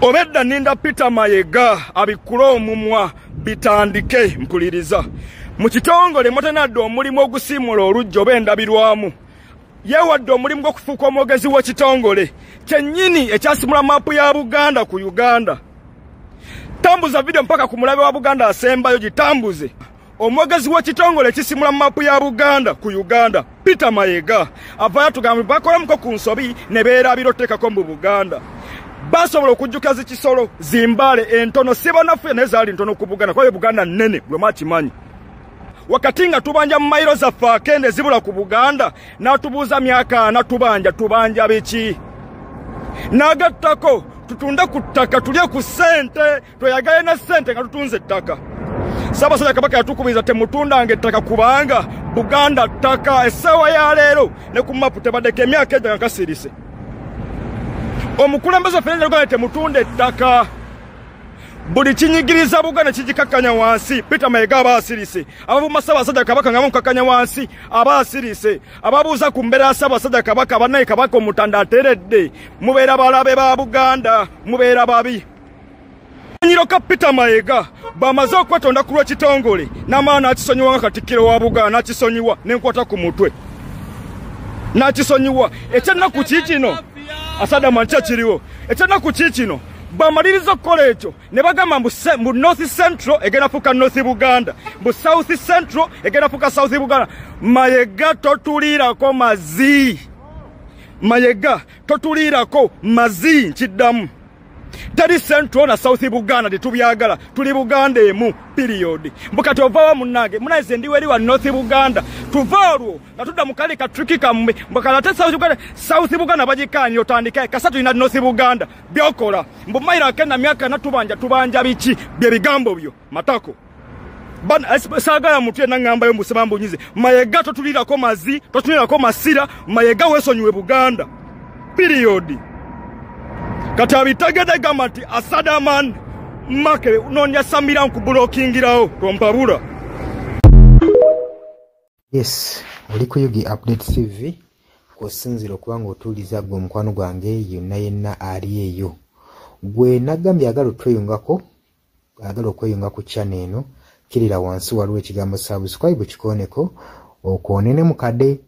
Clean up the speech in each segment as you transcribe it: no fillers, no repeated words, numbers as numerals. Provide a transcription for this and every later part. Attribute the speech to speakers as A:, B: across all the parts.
A: Obedda ninda Peter Mayiga abikula omumwa bitandike mpuliriza. Mu kitongole mutanadde omulimu ogusiimula olujja oba endabirwamu. Yeewadde omulimu gw'okufuuka omwogezi w'ekitongole kyennyini ekyasimula maapu ya Buganda ku Uganda. Tambuza video mpaka ku mulabe wa Buganda asembayo gitambuze. Omwogezi w'ekitongole ekisimula maapu ya Buganda ku Uganda Peter Mayiga avaayo tugambe bakolamuko ku nsobi ne beerabira otteekako mu Buganda. Basobola okujjuka zikisolo zimbale entono sibanafu nezaali ntono ku Buganda kwayo Buganda nnene gwe makimanyi. Wakati nga tubanja mu mayiro zaffe akende zibula ku Buganda n'atubuuza myaka ana tubanja biki. N'agattako tutunda ku ttaka tulye ku ssente tweyagale na ssente nga tutunze ettaka. Ssaabasajja Kabaka yatukubiriza temutundanga ettaka kubanga Buganda ttaka essaawa ya leero ne ku mapu tebaddeko emyaka ejja nga kasirise. Omukulembeze feneza Uganda temutunda ettaka. Buli kinyigiriza Buganda kigikakkanya wansi Peter Mayiga aba asirise. Abavuma Ssaabasajja Kabaka nga mukakkanya wansi aba asirise. Ababuuza ku mbeera ya Ssaabasajja Kabaka bannaye Kabaka omutanda ateredde. Mubeera balabe ba Buganda, mubeera babi. Nyiroka Peter Mayiga bamaze okwetonda ku lw'ekitongole n'amala n'akisonyiwa nga Katikkiro wa Buganda n'akisonyiwa n'enkwata ku mutwe. N'akisonyiwa ekyennaku kiikino asada mancha kiriwo ekyennaku kiikino bamaliriza okukola ekyo ne bagamba mu North Central egenda fuka North Buganda, mu South Central egenda fuka South Buganda. Mayiga totulirako mazi. Mayiga totulirako mazi nkiddamu. Tali Central na South Buganda tetubyagala tuli Buganda emu period. Mbukati ovawa munage munaze ndiwe eri wa North Buganda tuvalwo natudda mukale ka tricky kamwe mbukala te South Buganda bagikani otandika kasatu ina North Buganda byokola mbu mayira kena myaka natubanja biki bye bigambo byo matako bana sagala mutye nangamba yo musemambo nyize Mayiga totulirako mazi totulirako masira Mayiga wesonywe Buganda period. Kati abitagede gamati asadaman make nonya samira nkubulokingirawo tompabula.
B: Yes, oli ku Yugi Update TV kusinzira okubanga otuuliza gwe omukwano gwange yenna ali eyo. Gwe nagambye agala otweyungako agala okweyunga ku channel eno kirira wansi waliwo ekigambo subscribe kikoneko okwonene mukadde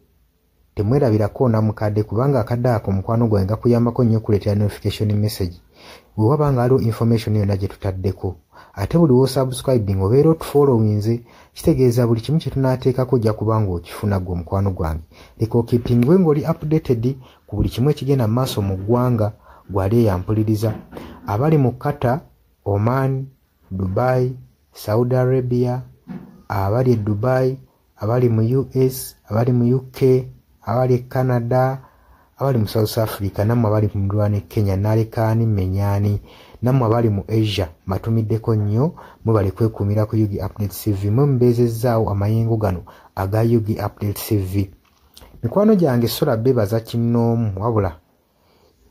B: temwerabirako na mukadde kubanga akadde ako mukwano gwange kuyambako nnyo kuleetera notification message bwe wabanga aliwo information yonna gye tutaddeko ate buli wo subscribing obeera otufollowinze kitegeeza buli kimu kye tunaateekako ojja kubanga okifuna gwe omukwano gwange leka okipingwe ng'oli updated ku buli kimu ekigenda mu maaso mu ggwanga gwali eyampuliriza abali mu Qatar, Oman, Dubai, Saudi Arabia, abali e Dubai, abali mu US, abali mu UK, abali Canada, abali mu South Africa, namwe abali mu Ndwane Kenya, nalekani menyani, namwe abali mu Asia, matumiddeko nnyo mubali kwekumira ku Yugi Update TV mbezezaawo amayengo gano aga Yugi Update TV. Mikwano gyange sola bebaza kinoomu wabula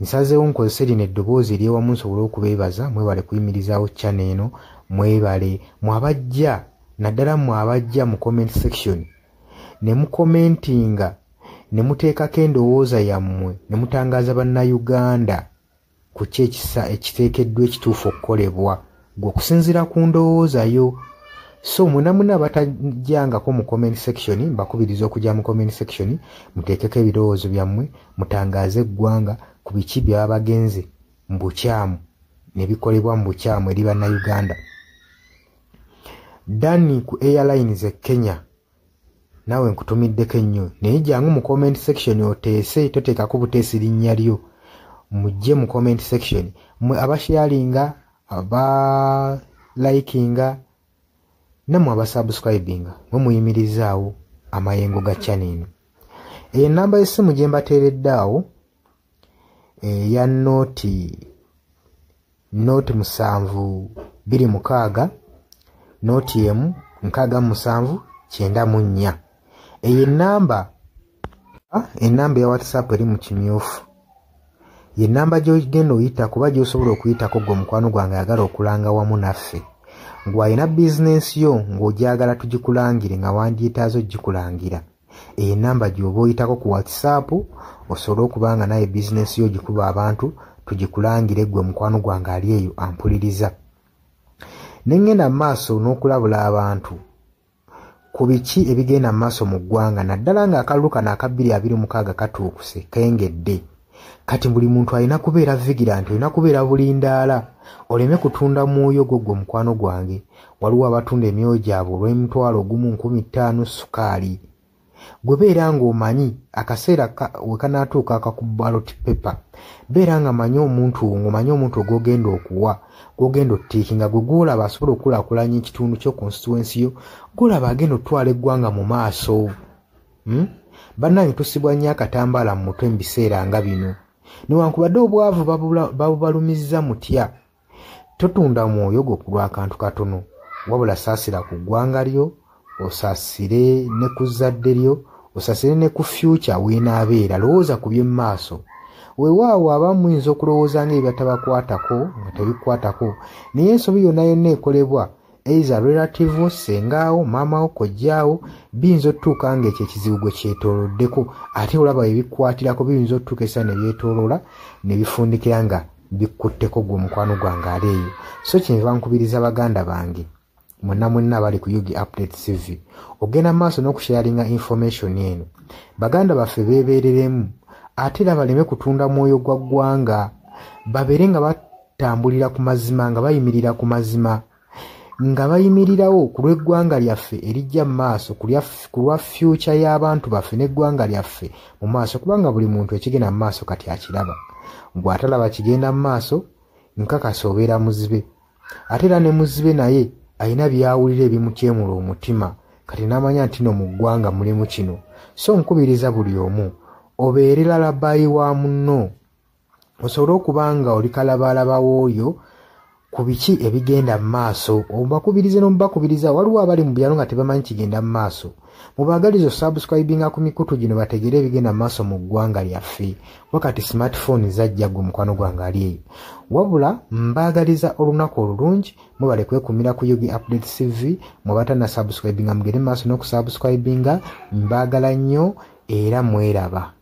B: nsazeewo nkozese lino eddoboozi eryewamu nsobole okubeebaza mwebale kuyimirizaawo channel eno mwebale mwabajja naddala mwabajja mu comment section ne mukomentinga ne muteekako endowooza yammwe ne mutangaza bannayuganda ku kyekisa ekiteekeddwa ekituufu okukolebwa gwe okusinziira ku ndowooza yo. So munamuna batajjangako mu comment section mbakubiriza okujja mu comment section muteekeko ebirowoozo byammwe mutangaze eggwanga ku biki byaba bagenze mu bukyamu ne bikolebwa mu bukyamu eri bannayuganda. Dani ku Airlines e Kenya nawe nkutumiddeko ennyo naye jangu mu comment section oteese toteekako buteesi linnya lyo mujje mu comment section mwe abasharinga aba likinga namwe abasubscribinga mwe muyimirizaawo amayengo ga channel. Enamba y'essimu gye mbateereddaawo ya noti 726 noti emu 679. Eyo enamba ya WhatsApp eri mu kimyufu. Ye namba gy'ogenda oyita kuba gy'osobola okuyitako gwe omukwano gwange ayagala okulanga wamu naffe. Ngw'alina bizinensi yo ng'ogyagala tugikulangire nga wandyetaaza ogikulangira. Eyo namba gy'oba oyitako ku WhatsApp osobole okubanga naye bizinensi yo gikuba abantu tugikulangire gwe mukwano gwange ali eyo ampuliriza. Nengenda maaso n'okulabula abantu ku biki ebigenda maaso mu ggwanga naddala ng'akalulu kano aka 2026 katuukuse kengedde. Kati buli muntu alina kubeera vigilant, olina kubeera bulindaala oleme kutunda mwoyo gwo mukwano gwange. Waliwo abatunda emyoyo gyabwe olw'M1,1500 sukaali. Gwe beera ng'omanyi akaseera we kanaatuuka akakuba ballot paper, beera nga manyi omuntu ogw'ogenda okuwa, gw'ogenda ottiikinga, gwe gw'olaba asobola okukulaakulanya ekitundu kyo constituency yo, gw'olaba agenda otwala eggwanga mu maaso. Bannange tusibwa nnyo akatambaala mu mutwe mu biseera nga bino. Newankubadde obwavu babubalumizza mutya, totunda mwoyo gwo ku lw'akantu katono, wabula saasira ku ggwanga lyo, osaasire ne ku zadde lyo, osaasire ne ku future weenaabeera. Lowooza ku by'emu maaso. Weewaawo abamu muyinza okulowooza ng'ebyo tabakwatako nga tebikwatako, naye ensobi yonna ekolebwa eiza relative, sengaawo, maamawo, kojjaawo, biyinza otuuka ng'ekyo ekizibu gwe kyetooloddeko, ate olaba ebikwatirako biyinza otuuka essa ne byetooloola ne bifundikira nga bikkutteko gwe mukwano gwange ali eyo. So kyenva nkubiriza baganda bange mwenna abali ku Yugi Update TV ogenda maaso n'okusharinga information eno. Baganda baffe beebereremu ate era baleme kutunda mwoyo gwa ggwanga, babeere nga batambulira ku mazima, nga bayimirira ku mazima, nga bayimirirawo ku lw'eggwanga lyaffe erijja mu maaso, ku lwa future y'abantu baffe n'eggwanga lyaffe mu maaso, kubanga buli muntu ekigenda mu maaso kati akiraba. Bw'atalaba kigenda mu maaso nkakasa obeera muzibe. Ate era ne muzibe naye alina byawulira ebimutyemula omutima, kati n'amanya nti no mu ggwanga mulimu kino. So nkubiriza buli omu obeere lalabayi wa munno, osobole okuba nga oli kalabalaba w'oyo ku biki ebigenda mu maaso. Obakubirize n'omubakubiriza. Waliwo abali mu byalo nga tebamanyi kigenda mu maaso, mubaagaliza subscribinga ku mikutu gino bategere ebigenda mu maaso mu ggwanga lyaffe. Wakati smartphone zajja gwe mukwano gwange ali eyo. Wabula mbaagaliza olunaku olulungi, mwebale kwekumira ku Yugi Update TV. Mwebatana subscribinga mugende maaso n'okusubscribinga. Mbaagala nnyo era mweraba.